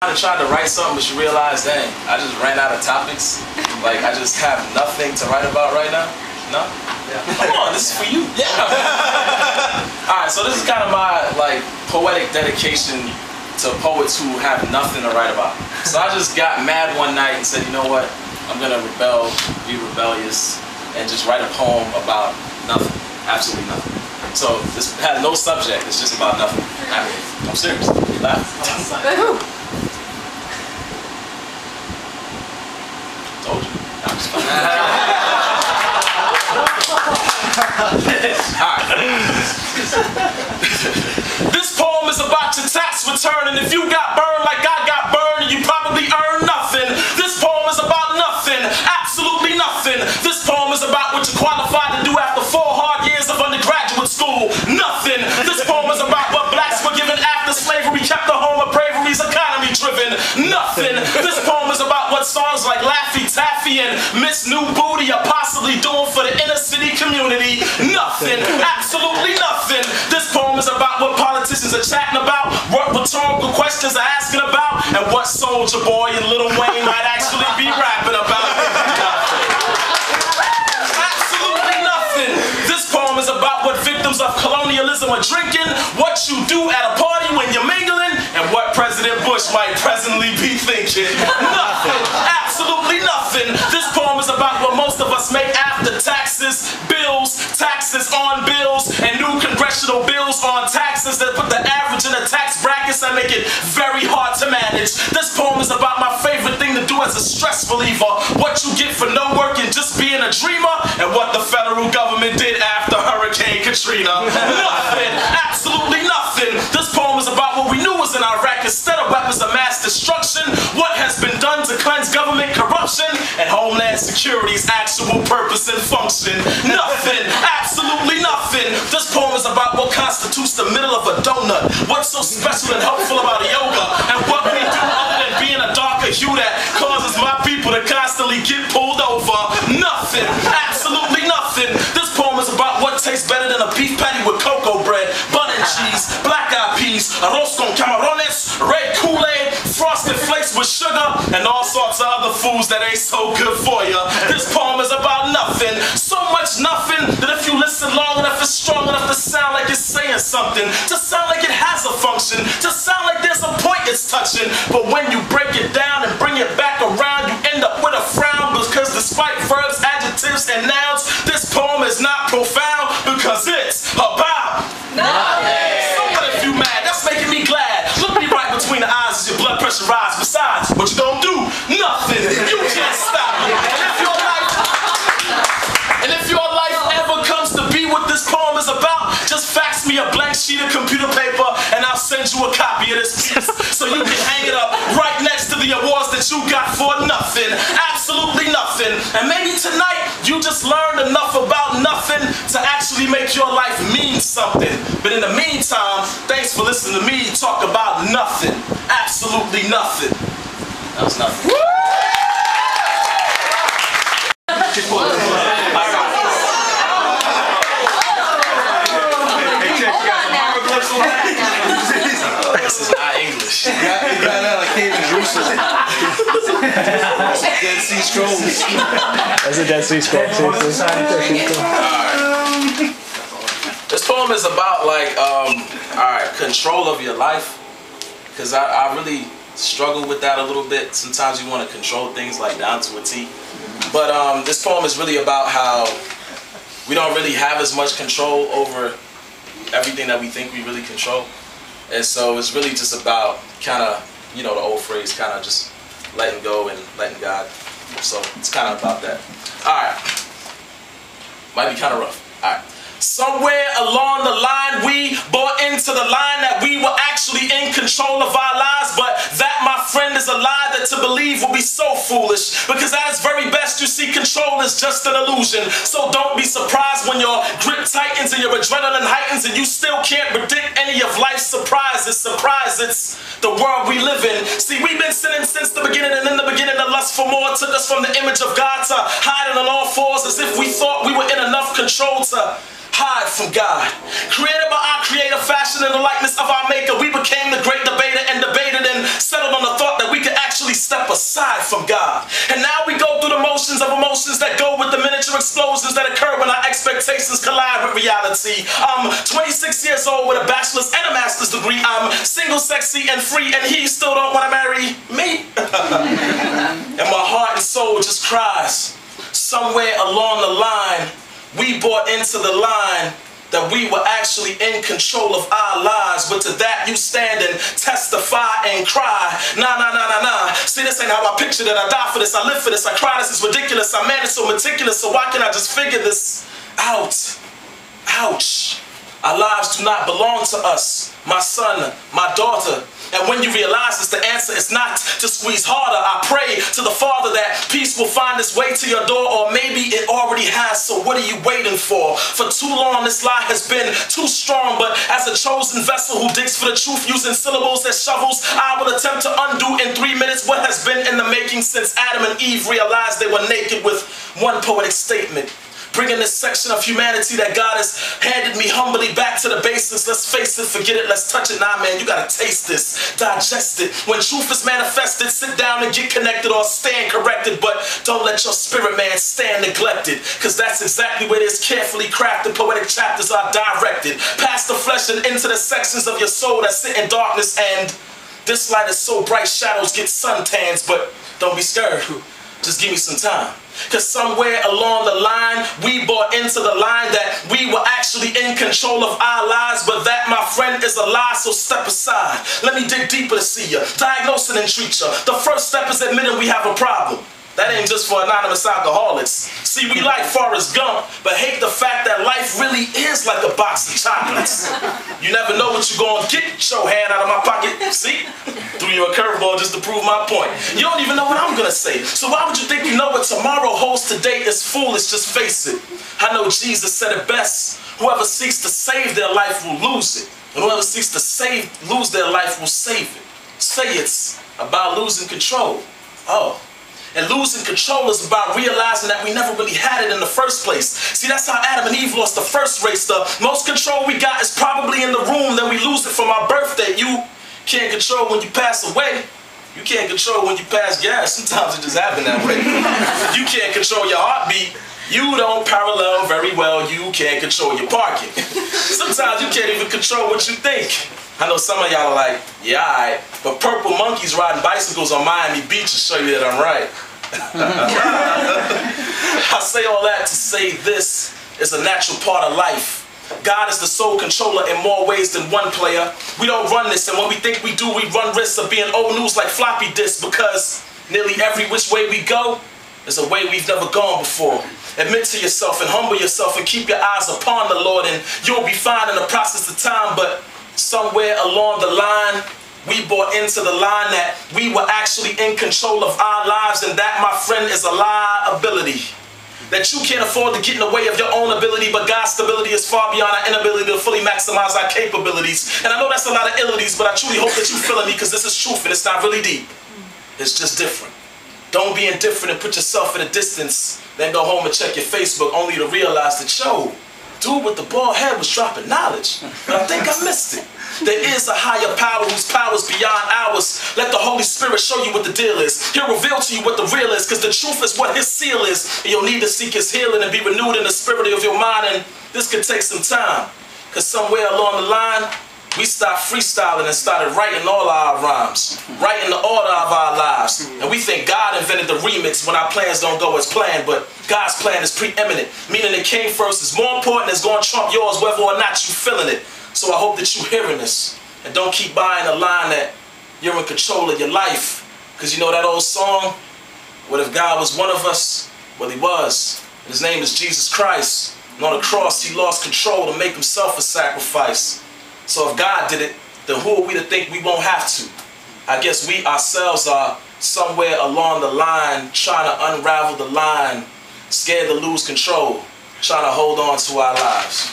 I tried to write something, but you realize, dang, I just ran out of topics. Like, I just have nothing to write about right now. No? Yeah. Come on, this is for you. Yeah. Alright, so this is kind of my, like, poetic dedication to poets who have nothing to write about. So I just got mad one night and said, you know what? I'm gonna rebel, be rebellious, and just write a poem about nothing. Absolutely nothing. So this has no subject, it's just about nothing. I'm serious. Laugh. Told you. I'm just fine. Alright. This poem is about your tax return, and if you got burned like I got burned, you probably earned nothing. This poem is about nothing. Absolutely nothing. This poem is about what you're qualified to do after 4 hard years of undergraduate school. Nothing. This poem is about what blacks were given after slavery kept the home of bravery's economy driven. Nothing. This poem is about what songs like Laffy Taffy and Miss New Booty are possibly doing for the inner city community. Nothing. Absolutely nothing. This poem is about what politicians are chatting about, what rhetorical questions are asking about, and what Soulja Boy and Lil Wayne might actually be rapping about. Absolutely nothing. This poem is about what victims of colonialism are drinking, what you do at a party when you're mingling, and what President Bush might presently be thinking. Nothing. Absolutely nothing. This poem is about what most of us make after taxes, bills, taxes on bills, and new congressional bills on taxes that put the average in the tax brackets and make it very hard to manage. This poem is about my favorite thing to do as a stress reliever, what you get for no work and just being a dreamer, and what the federal government did after Hurricane Katrina. Nothing. Absolutely nothing. This poem is about what we knew was in Iraq instead of weapons of mass destruction, what has been done to cleanse government corruption, and Homeland Security's actual purpose and function. Nothing. Absolutely nothing. This poem is about what constitutes the middle of a donut, what's so special and helpful about yoga, and what we do other than being a darker hue that causes my people to constantly get pulled over. Nothing. Absolutely nothing. This poem is about what tastes better than a beef patty with cocoa bread, butter and cheese, black-eyed peas, arroz con camarones, red Kool-Aid, frosted flakes with sugar, and all sorts of other foods that ain't so good for you. This poem is about nothing. So much nothing that if you listen long enough, it's strong enough to sound like it's saying something, to sound like it has a function, to sound like there's a point it's touching. But when you break it down and bring it back around, you end up with a frown, because despite verbs, adjectives, and nouns, this poem is not profound because it's about nothing. So what if you mad? That's making me glad. Look me right between the eyes as your blood pressure rises. Besides, what you gonna do? Nothing. You can't stop me. And if your life ever comes to be what this poem is about, just fax me a blank sheet of computer paper and I'll send you a copy of this piece so you can hang it up right next to the awards that you got for nothing. Absolutely nothing. And maybe tonight you just learned enough about nothing to actually make your life mean something. But in the meantime, thanks for listening to me talk about nothing. Absolutely nothing. That was nothing. This is not English. You got out like Cave in Jerusalem. Dead Sea Scrolls. That's a Dead Sea Scroll. Alright. This poem is about like alright, control of your life. Cause I really struggle with that a little bit. Sometimes you want to control things like down to a T. But this poem is really about how we don't really have as much control over everything that we think we really control. And so it's really just about kind of, you know, the old phrase, kind of just letting go and letting God. So it's kind of about that. Alright. Might be kind of rough. Alright. Somewhere along the line we bought into the line that we were actually in control of our lives, but that, my friend, is a lie that to believe will be so foolish, because at its very best you see control is just an illusion. So don't be surprised when your grip tightens and your adrenaline heightens and you still can't predict any of life's surprises. Surprise, it's the world we live in. See, we've been sinning since the beginning, and in the beginning the lust for more took us from the image of God to hiding on all fours as if we thought we were in enough control to hide from God. Created by our creator, fashioned in the likeness of our maker, we became the great debater and debated and settled on the thought reality. I'm 26 years old with a bachelor's and a master's degree. I'm single, sexy, and free, and he still don't want to marry me. And my heart and soul just cries. Somewhere along the line, we bought into the line that we were actually in control of our lives, but to that you stand and testify and cry. Nah, nah, nah, nah, nah. See, this ain't how I pictured it. I die for this, I live for this, I cry, this is ridiculous. I manage so meticulous, so why can't I just figure this out? Ouch. Our lives do not belong to us, my son, my daughter. And when you realize this, the answer is not to squeeze harder. I pray to the Father that peace will find its way to your door, or maybe it already has, so what are you waiting for? For too long, this lie has been too strong, but as a chosen vessel who digs for the truth using syllables as shovels, I will attempt to undo in 3 minutes what has been in the making since Adam and Eve realized they were naked with one poetic statement. Bringing this section of humanity that God has handed me humbly back to the basics. Let's face it, forget it, let's touch it. Nah, man, you gotta taste this, digest it. When truth is manifested, sit down and get connected or stand corrected, but don't let your spirit man stand neglected, because that's exactly where this carefully crafted poetic chapters are directed. Past the flesh and into the sections of your soul that sit in darkness, and this light is so bright shadows get suntans, but don't be scared. Just give me some time. Because somewhere along the line, we bought into the line that we were actually in control of our lives, but that, my friend, is a lie, so step aside. Let me dig deeper to see you, diagnose it and treat you. The first step is admitting we have a problem. That ain't just for anonymous alcoholics. See, we like Forrest Gump, but hate the fact that life really is like a box of chocolates. You never know what you're going to get. Get your hand out of my pocket. See? Threw you a curveball just to prove my point. You don't even know what I'm going to say. So why would you think you know what tomorrow holds today is foolish? Just face it. I know Jesus said it best. Whoever seeks to save their life will lose it. And whoever seeks to lose their life will save it. Say it's about losing control. Oh. And losing control is about realizing that we never really had it in the first place. See, that's how Adam and Eve lost the first race. The most control we got is probably in the room, then we lose it from our birthday. You can't control when you pass away. You can't control when you pass gas. Sometimes it just happens that way. You can't control your heartbeat. You don't parallel very well. You can't control your parking. Sometimes you can't even control what you think. I know some of y'all are like, yeah, all right, but purple monkeys riding bicycles on Miami Beach will show you that I'm right. I say all that to say this is a natural part of life. God is the sole controller in more ways than one player. We don't run this, and when we think we do, we run risks of being old news like floppy disks, because nearly every which way we go is a way we've never gone before. Admit to yourself and humble yourself and keep your eyes upon the Lord, and you'll be fine in the process of time. But somewhere along the line, we bought into the line that we were actually in control of our lives, and that, my friend, is a liability. That you can't afford to get in the way of your own ability, but God's stability is far beyond our inability to fully maximize our capabilities. And I know that's a lot of illities, but I truly hope that you're feeling me, because this is truth and it's not really deep. It's just different. Don't be indifferent and put yourself at a distance, then go home and check your Facebook only to realize that, yo, dude with the bald head was dropping knowledge, but I think I missed it. There is a higher power whose power is beyond ours. Let the Holy Spirit show you what the deal is. He'll reveal to you what the real is, because the truth is what his seal is. And you'll need to seek his healing and be renewed in the spirit of your mind, and this could take some time, because somewhere along the line, we stopped freestyling and started writing all our rhymes, writing the order of our lives. And we think God invented the remix when our plans don't go as planned, but God's plan is preeminent, meaning it came first. It's more important, it's going to trump yours whether or not you're feeling it. So I hope that you're hearing this, and don't keep buying the line that you're in control of your life. Because you know that old song, what if God was one of us? Well, he was. His name is Jesus Christ. And on the cross, he lost control to make himself a sacrifice. So if God did it, then who are we to think we won't have to? I guess we ourselves are somewhere along the line, trying to unravel the line, scared to lose control, trying to hold on to our lives.